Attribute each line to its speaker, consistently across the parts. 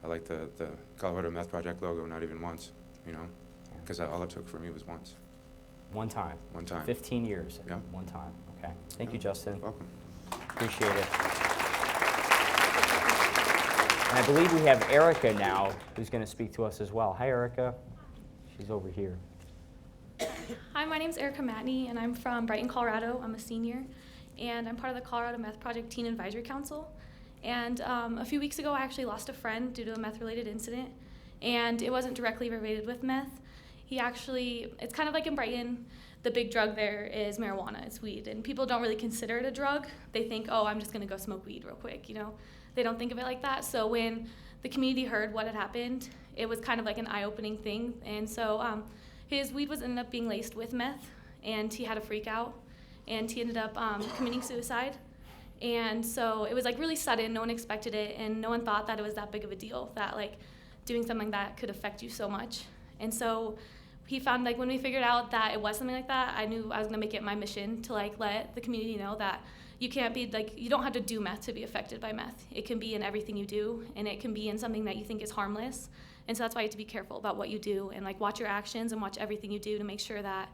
Speaker 1: I like the Colorado Meth Project logo, not even once, you know, because all it took for me was once.
Speaker 2: One time.
Speaker 1: One time.
Speaker 2: 15 years.
Speaker 1: Yeah.
Speaker 2: One time. Okay. Thank you, Justin.
Speaker 1: Welcome.
Speaker 2: Appreciate it. And I believe we have Erica now, who's going to speak to us as well. Hi, Erica. She's over here.
Speaker 3: Hi, my name is Erica Matney, and I'm from Brighton, Colorado. I'm a senior, and I'm part of the Colorado Meth Project Teen Advisory Council. And a few weeks ago, I actually lost a friend due to a meth-related incident, and it wasn't directly related with meth. It's kind of like in Brighton, the big drug there is marijuana, it's weed, and people don't really consider it a drug. They think, oh, I'm just gonna go smoke weed real quick, you know? They don't think of it like that. So when the community heard what had happened, it was kind of like an eye-opening thing. And so his weed ended up being laced with meth, and he had a freak out, and he ended up committing suicide. And so it was like really sudden, no one expected it, and no one thought that it was that big of a deal, that like doing something like that could affect you so much. And so he found, like, when we figured out that it was something like that, I knew I was gonna make it my mission to like let the community know that you can't be like, you don't have to do meth to be affected by meth. It can be in everything you do, and it can be in something that you think is harmless. And so that's why you have to be careful about what you do, and like watch your actions and watch everything you do to make sure that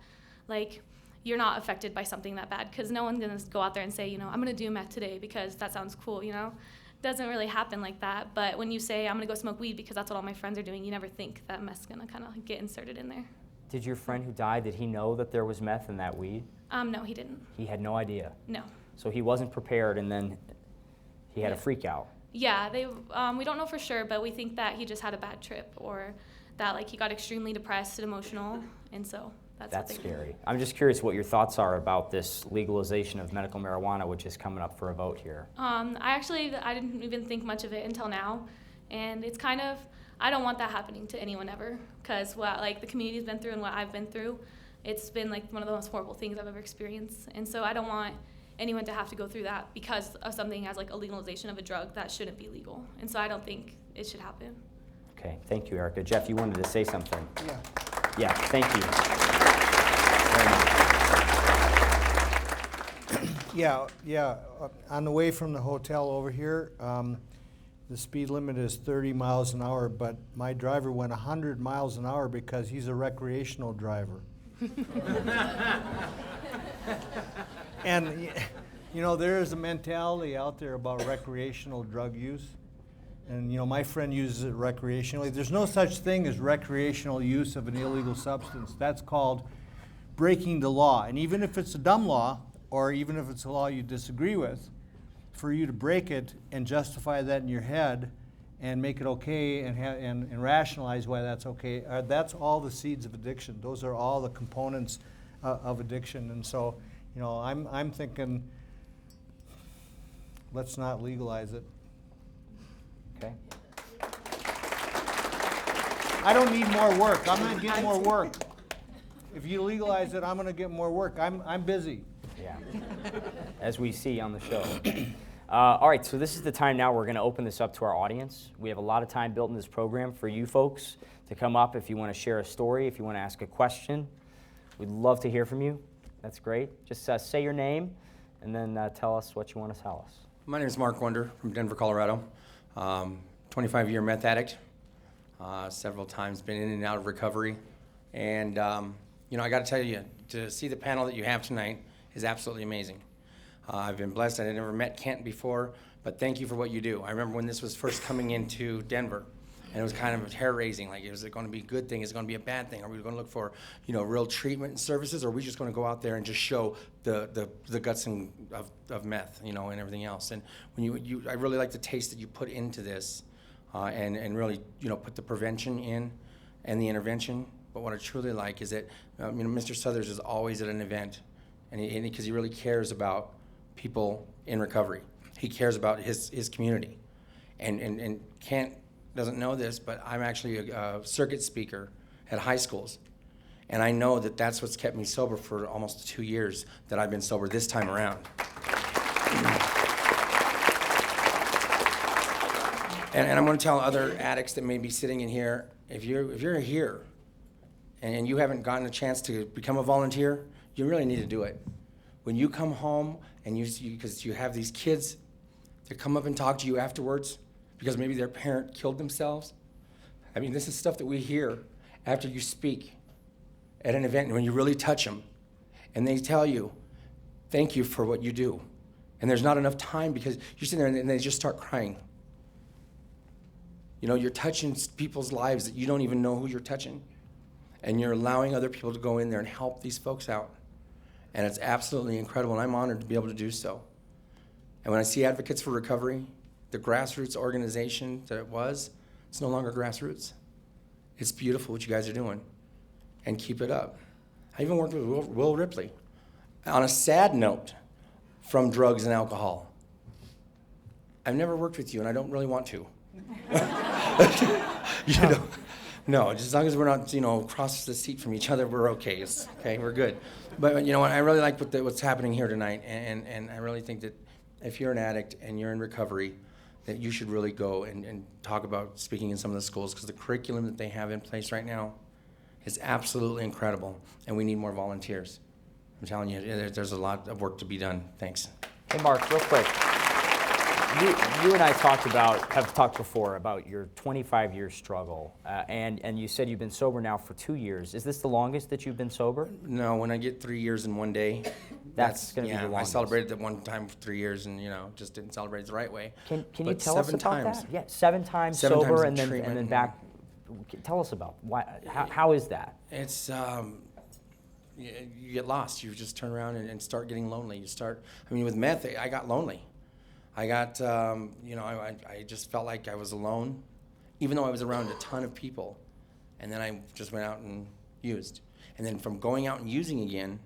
Speaker 3: like you're not affected by something that bad, because no one's gonna go out there and say, you know, I'm gonna do meth today because that sounds cool, you know? It doesn't really happen like that. But when you say, I'm gonna go smoke weed because that's what all my friends are doing, you never think that meth's gonna kind of get inserted in there.
Speaker 2: Did your friend who died, did he know that there was meth in that weed?
Speaker 3: No, he didn't.
Speaker 2: He had no idea?
Speaker 3: No.
Speaker 2: So he wasn't prepared, and then he had a freak out?
Speaker 3: Yeah, we don't know for sure, but we think that he just had a bad trip, or that like he got extremely depressed and emotional, and so that's
Speaker 2: scary. I'm just curious what your thoughts are about this legalization of medical marijuana, which is coming up for a vote here.
Speaker 3: I didn't even think much of it until now, and it's kind of, I don't want that happening to anyone ever, because what like the community's been through and what I've been through, it's been like one of the most horrible things I've ever experienced, and so I don't want anyone to have to go through that because of something as like a legalization of a drug that shouldn't be legal, and so I don't think it should happen.
Speaker 2: Okay, thank you, Erica. Jeff, you wanted to say something?
Speaker 4: Yeah.
Speaker 2: Yeah, thank you.
Speaker 4: Yeah. On the way from the hotel over here, the speed limit is 30 miles an hour, but my driver went 100 miles an hour because he's a recreational driver. And, you know, there is a mentality out there about recreational drug use. And, you know, my friend uses it recreationally. There's no such thing as recreational use of an illegal substance. That's called breaking the law. And even if it's a dumb law, or even if it's a law you disagree with, for you to break it and justify that in your head and make it okay and rationalize why that's okay, that's all the seeds of addiction. Those are all the components of addiction. And so, you know, I'm thinking, let's not legalize it.
Speaker 2: Okay.
Speaker 4: I don't need more work. I'm not getting more work. If you legalize it, I'm going to get more work. I'm busy.
Speaker 2: Yeah, as we see on the show. All right, so this is the time now we're going to open this up to our audience. We have a lot of time built in this program for you folks to come up if you want to share a story, if you want to ask a question. We'd love to hear from you. That's great. Just say your name and then tell us what you want to tell us.
Speaker 5: My name is Mark Wonder from Denver, Colorado. 25-year meth addict. Several times been in and out of recovery. And, you know, I got to tell you, to see the panel that you have tonight is absolutely amazing. I've been blessed. I had never met Kent before, but thank you for what you do. I remember when this was first coming into Denver, and it was kind of hair-raising. Like, is it going to be a good thing? Is it going to be a bad thing? Are we going to look for, you know, real treatment and services, or are we just going to go out there and just show the guts of meth, you know, and everything else? And when I really like the taste that you put into this, and really, you know, put the prevention in and the intervention. But what I truly like is that, you know, Mr. Southers is always at an event, and because he really cares about people in recovery. He cares about his community. And Kent doesn't know this, but I'm actually a circuit speaker at high schools. And I know that that's what's kept me sober for almost 2 years that I've been sober this time around. And I'm going to tell other addicts that may be sitting in here, if you're here and you haven't gotten a chance to become a volunteer, you really need to do it. When you come home and because you have these kids that come up and talk to you afterwards, because maybe their parent killed themselves. I mean, this is stuff that we hear after you speak at an event when you really touch them, and they tell you, thank you for what you do. And there's not enough time because you're sitting there and they just start crying. You know, you're touching people's lives that you don't even know who you're touching. And you're allowing other people to go in there and help these folks out. And it's absolutely incredible, and I'm honored to be able to do so. And when I see Advocates for Recovery, the grassroots organization that it was, it's no longer grassroots. It's beautiful what you guys are doing, and keep it up. I even worked with Will Ripley. On a sad note, from drugs and alcohol. I've never worked with you, and I don't really want to. You know, no, just as long as we're not, you know, across the seat from each other, we're okay. Okay, we're good. But you know what? I really like what's happening here tonight, and I really think that if you're an addict and you're in recovery, that you should really go and talk about speaking in some of the schools, because the curriculum that they have in place right now is absolutely incredible, and we need more volunteers. I'm telling you, there's a lot of work to be done. Thanks.
Speaker 2: Hey, Mark, real quick. You and I have talked before about your 25-year struggle, and you said you've been sober now for 2 years. Is this the longest that you've been sober?
Speaker 5: No, when I get 3 years in one day,
Speaker 2: that's going to be the longest.
Speaker 5: I celebrated it one time for 3 years, and just didn't celebrate it the right way.
Speaker 2: Can you tell us about
Speaker 5: times.
Speaker 2: that? Yeah, 7 times
Speaker 5: Seven
Speaker 2: sober
Speaker 5: times
Speaker 2: and then back. Tell us about how is that?
Speaker 5: It's you get lost. You just turn around and start getting lonely. With meth, I got lonely. I got, I just felt like I was alone, even though I was around a ton of people. And then I just went out and used. And then from going out and using again,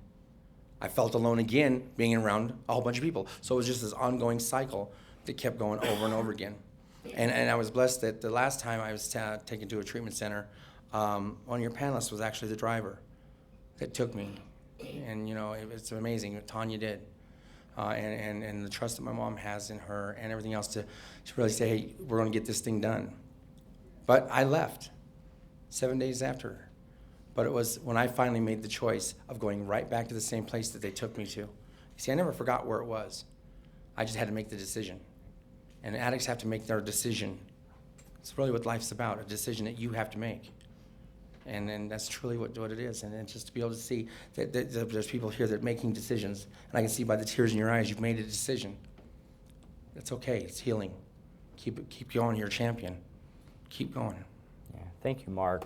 Speaker 5: I felt alone again, being around a whole bunch of people. So it was just this ongoing cycle that kept going over and over again. And I was blessed that the last time I was taken to a treatment center, one of your panelists was actually the driver that took me. And, it's amazing what Tanya did. And the trust that my mom has in her and everything else to really say, hey, we're going to get this thing done. But I left 7 days after. But it was when I finally made the choice of going right back to the same place that they took me to. You see, I never forgot where it was. I just had to make the decision. And addicts have to make their decision. It's really what life's about, a decision that you have to make. And that's truly what it is. And just to be able to see that there's people here that are making decisions. And I can see by the tears in your eyes, you've made a decision. It's okay, it's healing. Keep going, you're a champion. Keep going.
Speaker 2: Yeah, thank you, Mark.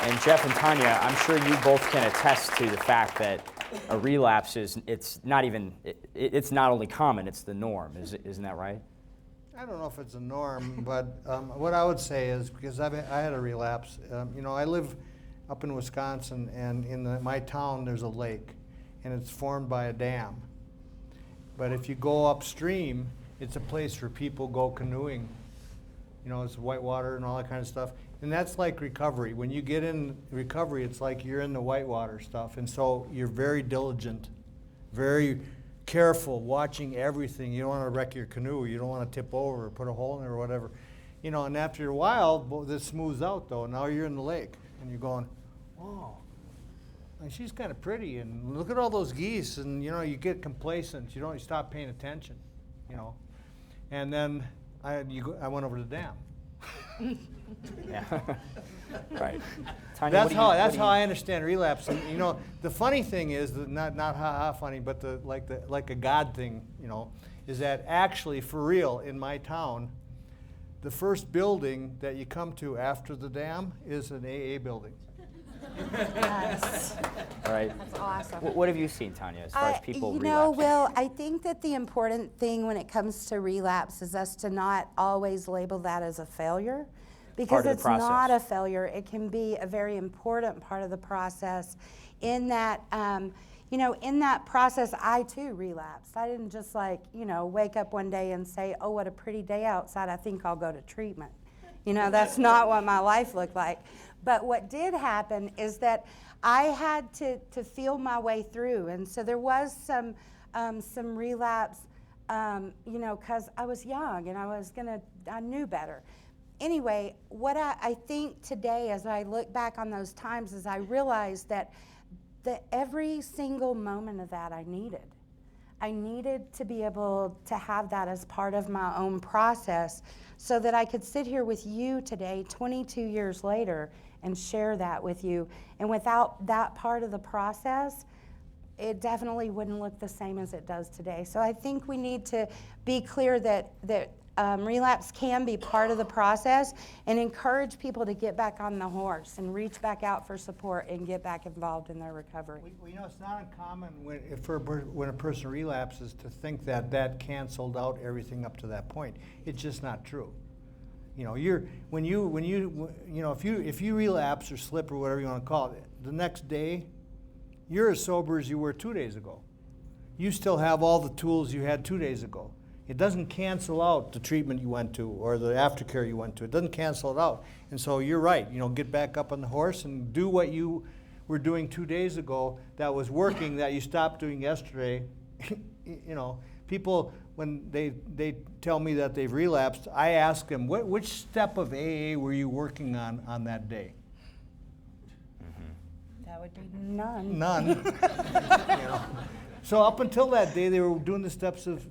Speaker 2: And Jeff and Tanya, I'm sure you both can attest to the fact that a relapse it's not only common, it's the norm. Isn't that right?
Speaker 4: I don't know if it's a norm, but what I would say is, because I had a relapse, I live up in Wisconsin, and in my town there's a lake, and it's formed by a dam. But if you go upstream, it's a place where people go canoeing. It's whitewater and all that kind of stuff. And that's like recovery. When you get in recovery, it's like you're in the whitewater stuff. And so you're very diligent, very careful, watching everything. You don't want to wreck your canoe. You don't want to tip over or put a hole in it or whatever. And after a while, this smooths out, though. Now you're in the lake, and you're going, oh, and she's kind of pretty, and look at all those geese. And, you get complacent. You stop paying attention, And then I went over to the dam.
Speaker 2: Yeah. Right. Tanya,
Speaker 4: That's how I understand relapse. And, the funny thing is that not ha funny, but like a God thing, is that actually for real in my town, the first building that you come to after the dam is an AA building.
Speaker 6: Yes.
Speaker 2: Right.
Speaker 6: That's awesome.
Speaker 2: What have you seen, Tanya, as far as people relapsing?
Speaker 6: Will, I think that the important thing when it comes to relapse is us to not always label that as a failure, because it's not a failure. It can be a very important part of the process. In that, in that process, I too relapsed. I didn't just wake up one day and say, oh, what a pretty day outside, I think I'll go to treatment. That's not what my life looked like. But what did happen is that I had to feel my way through. And so there was some relapse, because I was young and I knew better. Anyway, what I think today as I look back on those times is I realized that every single moment of that I needed. I needed to be able to have that as part of my own process so that I could sit here with you today, 22 years later, and share that with you. And without that part of the process, it definitely wouldn't look the same as it does today. So I think we need to be clear that relapse can be part of the process, and encourage people to get back on the horse and reach back out for support and get back involved in their recovery.
Speaker 4: You know, it's not uncommon when a person relapses to think that that canceled out everything up to that point. It's just not true. You know, if you relapse or slip or whatever you want to call it, the next day, you're as sober as you were 2 days ago. You still have all the tools you had 2 days ago. It doesn't cancel out the treatment you went to or the aftercare you went to. It doesn't cancel it out. And so you're right, you know, get back up on the horse and do what you were doing 2 days ago that was working that you stopped doing yesterday. You know, people, when they tell me that they've relapsed, I ask them, which step of AA were you working on that day?
Speaker 6: That would be none.
Speaker 4: None. You know. So up until that day, they were doing the steps of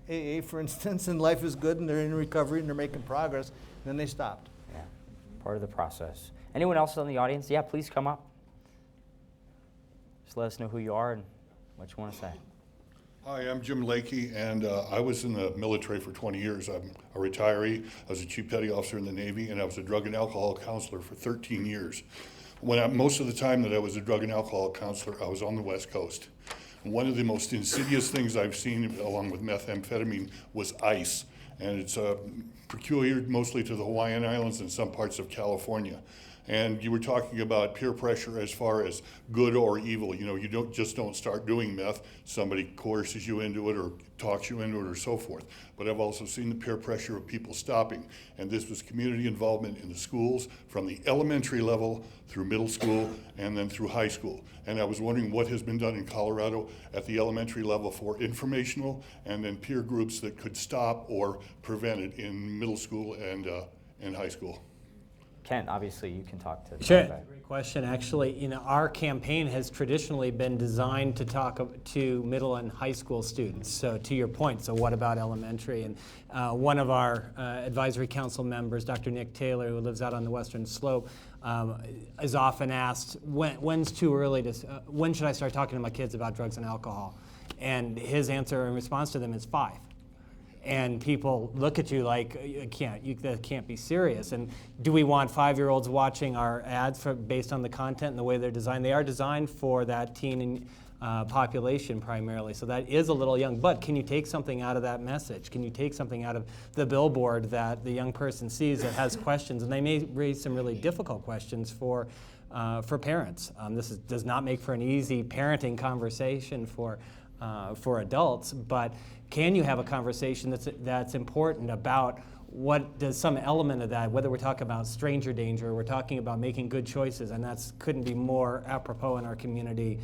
Speaker 4: AA, for instance, and life is good, and they're in recovery, and they're making progress. Then they stopped.
Speaker 2: Yeah, part of the process. Anyone else in the audience? Yeah, please come up. Just let us know who you are and what you want to say.
Speaker 7: Hi, I'm Jim Lakey, and I was in the military for 20 years. I'm a retiree. I was a chief petty officer in the Navy, and I was a drug and alcohol counselor for 13 years. Most of the time that I was a drug and alcohol counselor, I was on the West Coast. One of the most insidious things I've seen, along with methamphetamine, was ice. And it's peculiar mostly to the Hawaiian Islands and some parts of California. And you were talking about peer pressure as far as good or evil. You know, you don't start doing meth. Somebody coerces you into it or talks you into it or so forth. But I've also seen the peer pressure of people stopping. And this was community involvement in the schools from the elementary level through middle school and then through high school. And I was wondering what has been done in Colorado at the elementary level for informational and then peer groups that could stop or prevent it in middle school and high school.
Speaker 2: Kent, obviously you can talk to
Speaker 8: Sure.
Speaker 2: that.
Speaker 8: Great question. Actually, you know, our campaign has traditionally been designed to talk to middle and high school students. So to your point, so what about elementary? And one of our advisory council members, Dr. Nick Taylor, who lives out on the Western Slope, is often asked, when's too early to, when should I start talking to my kids about drugs and alcohol? And his answer in response to them is 5. And people look at you like, that can't be serious. And do we want 5-year-olds watching our ads based on the content and the way they're designed? They are designed for that teen population primarily, so that is a little young. But can you take something out of that message? Can you take something out of the billboard that the young person sees that has questions? And they may raise some really difficult questions for parents. This does not make for an easy parenting conversation for adults, but can you have a conversation that's important about what does some element of that, whether we're talking about stranger danger or we're talking about making good choices, and that couldn't be more apropos in our community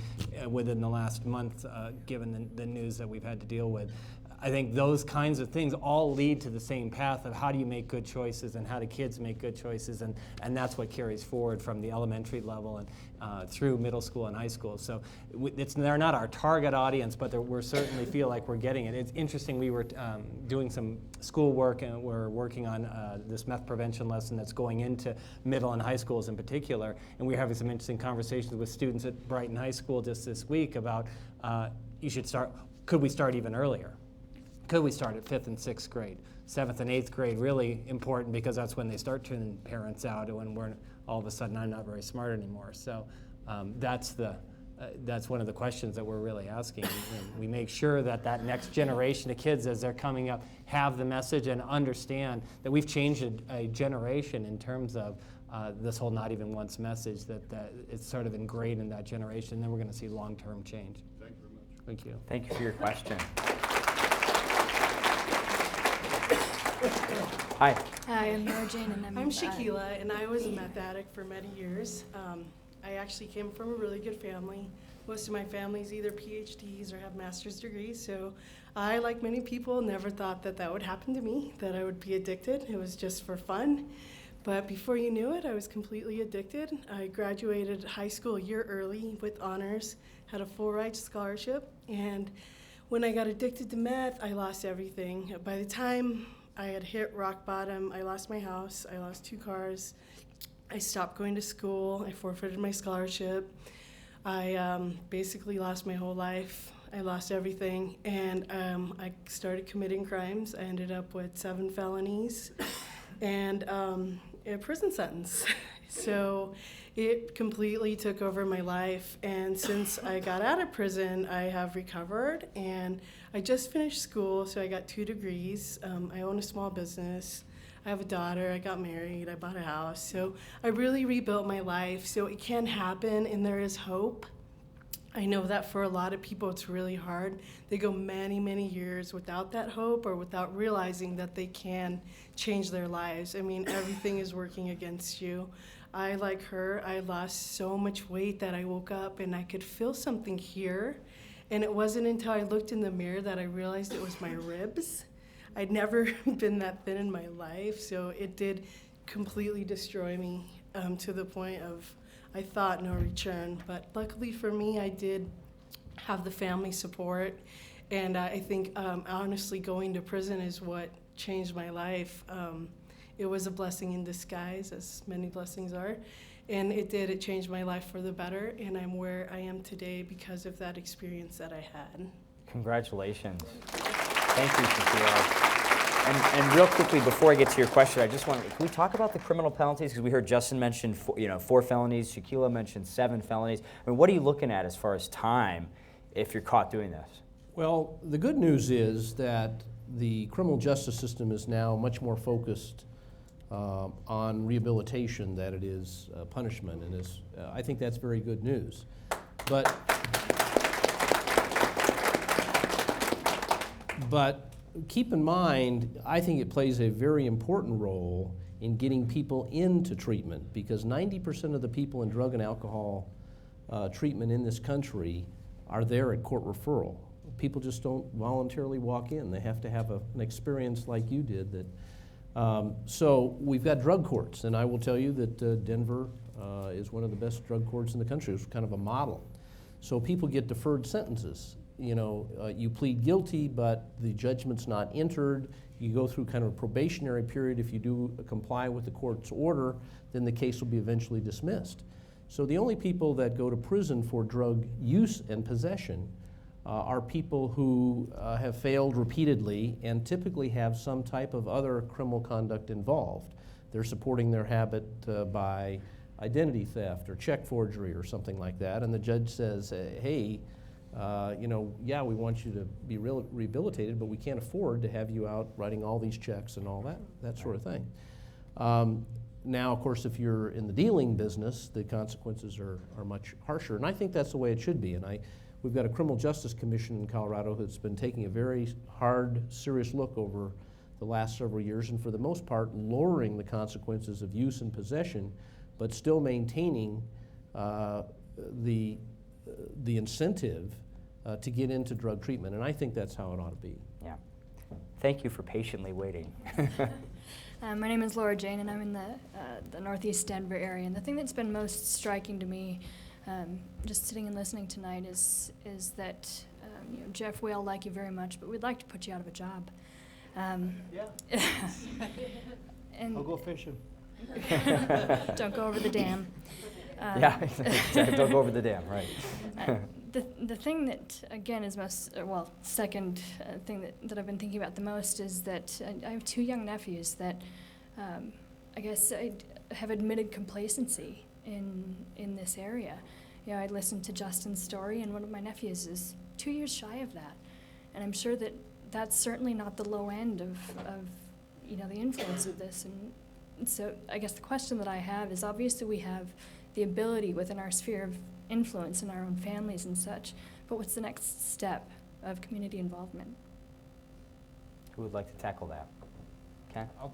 Speaker 8: within the last month, given the news that we've had to deal with. I think those kinds of things all lead to the same path of how do you make good choices and how do kids make good choices, and that's what carries forward from the elementary level and through middle school and high school. So they're not our target audience, but we certainly feel like we're getting it. It's interesting, we were doing some school work and we're working on this meth prevention lesson that's going into middle and high schools in particular, and we're having some interesting conversations with students at Brighton High School just this week about could we start even earlier? Could we start at 5th and 6th grade? 7th and 8th grade, really important because that's when they start tuning parents out and when we're all of a sudden I'm not very smart anymore. So that's one of the questions that we're really asking. And we make sure that that next generation of kids as they're coming up have the message and understand that we've changed a generation in terms of this whole not even once message, that it's sort of ingrained in that generation, and then we're going to see long-term change.
Speaker 7: Thank you very much.
Speaker 8: Thank you.
Speaker 2: Thank you for your question. Hi.
Speaker 9: Hi, I'm Nora Jane, and
Speaker 10: I'm Shaquila, and I was a meth addict for many years. I actually came from a really good family. Most of my family's either PhDs or have master's degrees, so I, like many people, never thought that would happen to me, that I would be addicted. It was just for fun. But before you knew it, I was completely addicted. I graduated high school a year early with honors, had a full ride scholarship, and when I got addicted to meth, I lost everything. By the time I had hit rock bottom, I lost my house, I lost 2 cars, I stopped going to school, I forfeited my scholarship, I basically lost my whole life. I lost everything, and I started committing crimes. I ended up with 7 felonies and a prison sentence. So it completely took over my life, and since I got out of prison, I have recovered, and I just finished school, so I got 2 degrees. I own a small business. I have a daughter, I got married, I bought a house. So I really rebuilt my life, so it can happen, and there is hope. I know that for a lot of people it's really hard. They go many, many years without that hope or without realizing that they can change their lives. I mean, everything is working against you. I, like her, I lost so much weight that I woke up and I could feel something here. And it wasn't until I looked in the mirror that I realized it was my ribs. I'd never been that thin in my life, so it did completely destroy me to the point of, I thought, no return. But luckily for me, I did have the family support, and I think honestly going to prison is what changed my life. It was a blessing in disguise, as many blessings are, and it did. It changed my life for the better, and I'm where I am today because of that experience that I had.
Speaker 2: Congratulations. Thank you, Shakira. And real quickly, before I get to your question, I just want can we talk about the criminal penalties? Because we heard Justin mention 4 felonies, Shaquila mentioned 7 felonies. I mean, what are you looking at as far as time if you're caught doing this?
Speaker 9: Well, the good news is that the criminal justice system is now much more focused on rehabilitation than it is punishment, and I think that's very good news. But keep in mind, I think it plays a very important role in getting people into treatment, because 90% of the people in drug and alcohol treatment in this country are there at court referral. People just don't voluntarily walk in. They have to have an experience like you did. So we've got drug courts, and I will tell you that Denver is one of the best drug courts in the country. It's kind of a model. So people get deferred sentences. You plead guilty, but the judgment's not entered. You go through kind of a probationary period. If you do comply with the court's order, then the case will be eventually dismissed. So the only people that go to prison for drug use and possession are people who have failed repeatedly and typically have some type of other criminal conduct involved. They're supporting their habit by identity theft or check forgery or something like that, and the judge says, hey, yeah, we want you to be rehabilitated, but we can't afford to have you out writing all these checks and all that sort of thing. Now, of course, if you're in the dealing business, the consequences are much harsher, and I think that's the way it should be. And we've got a criminal justice commission in Colorado that's been taking a very hard, serious look over the last several years, and for the most part, lowering the consequences of use and possession, but still maintaining the incentive to get into drug treatment, and I think that's how it ought to be.
Speaker 2: Yeah. Thank you for patiently waiting.
Speaker 11: My name is Laura Jane, and I'm in the Northeast Denver area. And the thing that's been most striking to me, just sitting and listening tonight, is that Jeff, we all like you very much, but we'd like to put you out of a job.
Speaker 4: Yeah.
Speaker 11: And
Speaker 4: I'll go fishing.
Speaker 11: don't go over the dam.
Speaker 2: Yeah, don't go over the dam, right.
Speaker 11: The thing that, again, is second thing that I've been thinking about the most is that I have 2 young nephews that I guess I have admitted complacency in this area. I listened to Justin's story, and one of my nephews is 2 years shy of that. And I'm sure that that's certainly not the low end of the influence of this. And so I guess the question that I have is, obviously we have the ability within our sphere of influence in our own families and such, but what's the next step of community involvement?
Speaker 2: Who would like to tackle that? Okay.
Speaker 8: I'll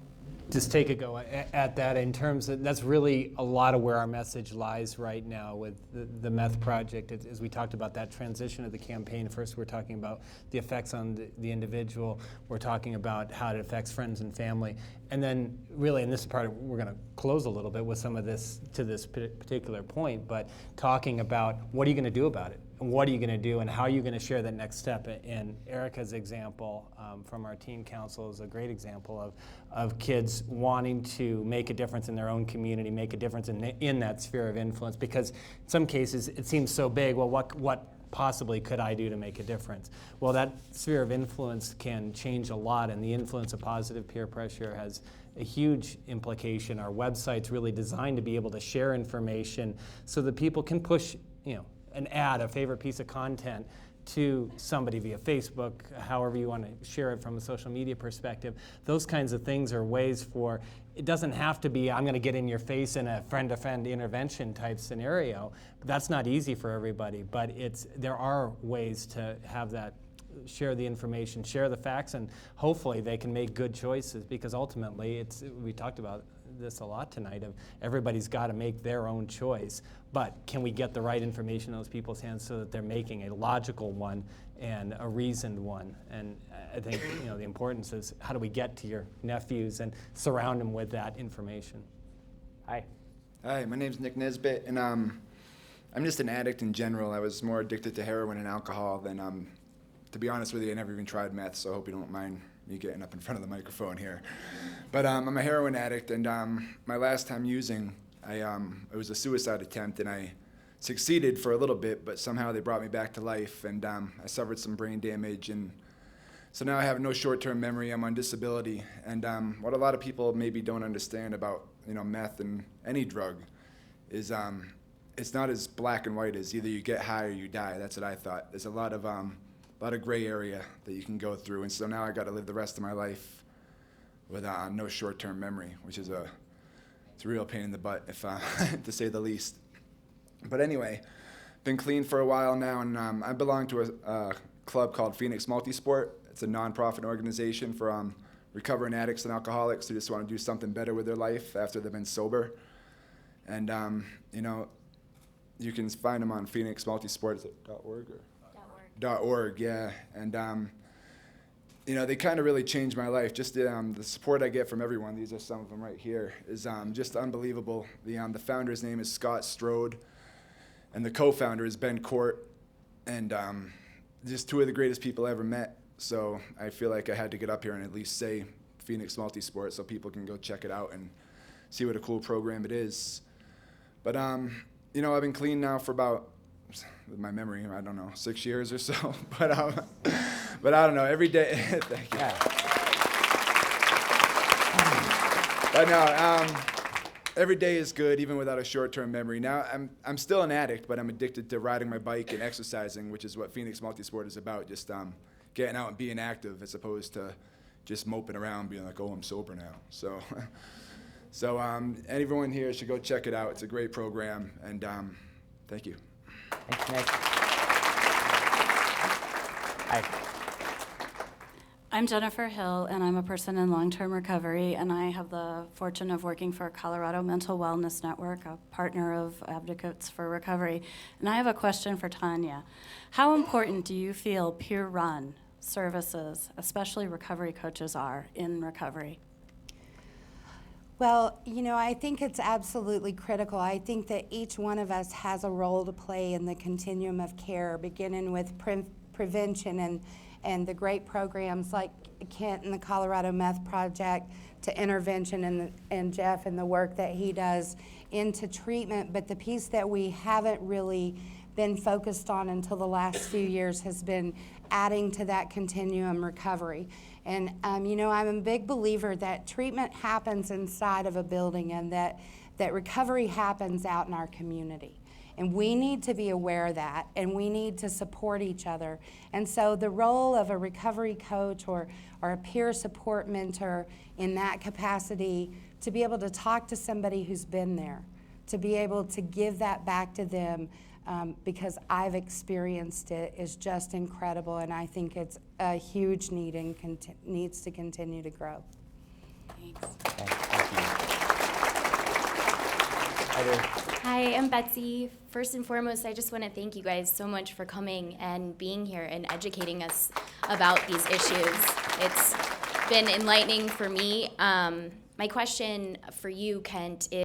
Speaker 8: just take a go at that in terms of, that's really a lot of where our message lies right now with the Meth Project. As we talked about that transition of the campaign, first we're talking about the effects on the individual, we're talking about how it affects friends and family, and then really, in this part, we're going to close a little bit with some of this to this particular point, but talking about what are you going to do about it? and what are you going to do, and how are you going to share that next step. And Erica's example from our teen council is a great example of kids wanting to make a difference in their own community, make a difference in that sphere of influence, because in some cases it seems so big. Well, what possibly could I do to make a difference? Well, that sphere of influence can change a lot, and the influence of positive peer pressure has a huge implication. Our website's really designed to be able to share information so that people can push, an ad, a favorite piece of content, to somebody via Facebook, however you want to share it from a social media perspective. Those kinds of things are ways for, it doesn't have to be, I'm going to get in your face in a friend-to-friend intervention type scenario. That's not easy for everybody, but there are ways to have that, share the information, share the facts, and hopefully they can make good choices, because ultimately, we talked about this a lot tonight, of everybody's got to make their own choice, but can we get the right information in those people's hands so that they're making a logical one and a reasoned one? And I think the importance is, how do we get to your nephews and surround them with that information?
Speaker 2: Hi.
Speaker 12: Hi, my name's Nick Nesbitt, and I'm just an addict in general. I was more addicted to heroin and alcohol than, to be honest with you, I never even tried meth, so I hope you don't mind me getting up in front of the microphone here. But I'm a heroin addict, and my last time using, it was a suicide attempt, and I succeeded for a little bit, but somehow they brought me back to life, and I suffered some brain damage, and so now I have no short-term memory. I'm on disability, and what a lot of people maybe don't understand about meth and any drug is it's not as black and white as either you get high or you die. That's what I thought. There's a lot of gray area that you can go through, and so now I got to live the rest of my life with no short-term memory, which is it's a real pain in the butt, if to say the least. But anyway, been clean for a while now, and I belong to a club called Phoenix Multisport. It's a nonprofit organization for recovering addicts and alcoholics who just want to do something better with their life after they've been sober. And you can find them on Phoenix Multisport. Is it .org or? .org, yeah. And they kind of really changed my life. Just the support I get from everyone, these are some of them right here, is just unbelievable. The founder's name is Scott Strode, and the co-founder is Ben Court, and just two of the greatest people I ever met. So I feel like I had to get up here and at least say Phoenix Multisport so people can go check it out and see what a cool program it is. But I've been clean now for about, with my memory, I don't know, 6 years or so. But I don't know, every day. Thank you. Yeah. But no, every day is good, even without a short-term memory. Now I'm still an addict, but I'm addicted to riding my bike and exercising, which is what Phoenix Multisport is about. Just getting out and being active, as opposed to just moping around, being like, oh, I'm sober now. So. So everyone here should go check it out. It's a great program, and thank you.
Speaker 2: Thanks, Nick. Hi.
Speaker 13: I'm Jennifer Hill, and I'm a person in long-term recovery, and I have the fortune of working for Colorado Mental Wellness Network, a partner of Advocates for Recovery. And I have a question for Tanya. How important do you feel peer-run services, especially recovery coaches, are in recovery?
Speaker 6: Well, I think it's absolutely critical. I think that each one of us has a role to play in the continuum of care, beginning with prevention and the great programs like Kent and the Colorado Meth Project, to intervention and Jeff and the work that he does into treatment. But the piece that we haven't really been focused on until the last few years has been adding to that continuum recovery. And I'm a big believer that treatment happens inside of a building, and that recovery happens out in our community. And we need to be aware of that, and we need to support each other. And so the role of a recovery coach or a peer support mentor in that capacity, to be able to talk to somebody who's been there, to be able to give that back to them, because I've experienced it, is just incredible, and I think it's a huge need and needs to continue to grow.
Speaker 13: Thanks.
Speaker 2: Thank you.
Speaker 14: Hi, I'm Betsy. First and foremost, I just want to thank you guys so much for coming and being here and educating us about these issues. It's been enlightening for me. My question for you, Kent, is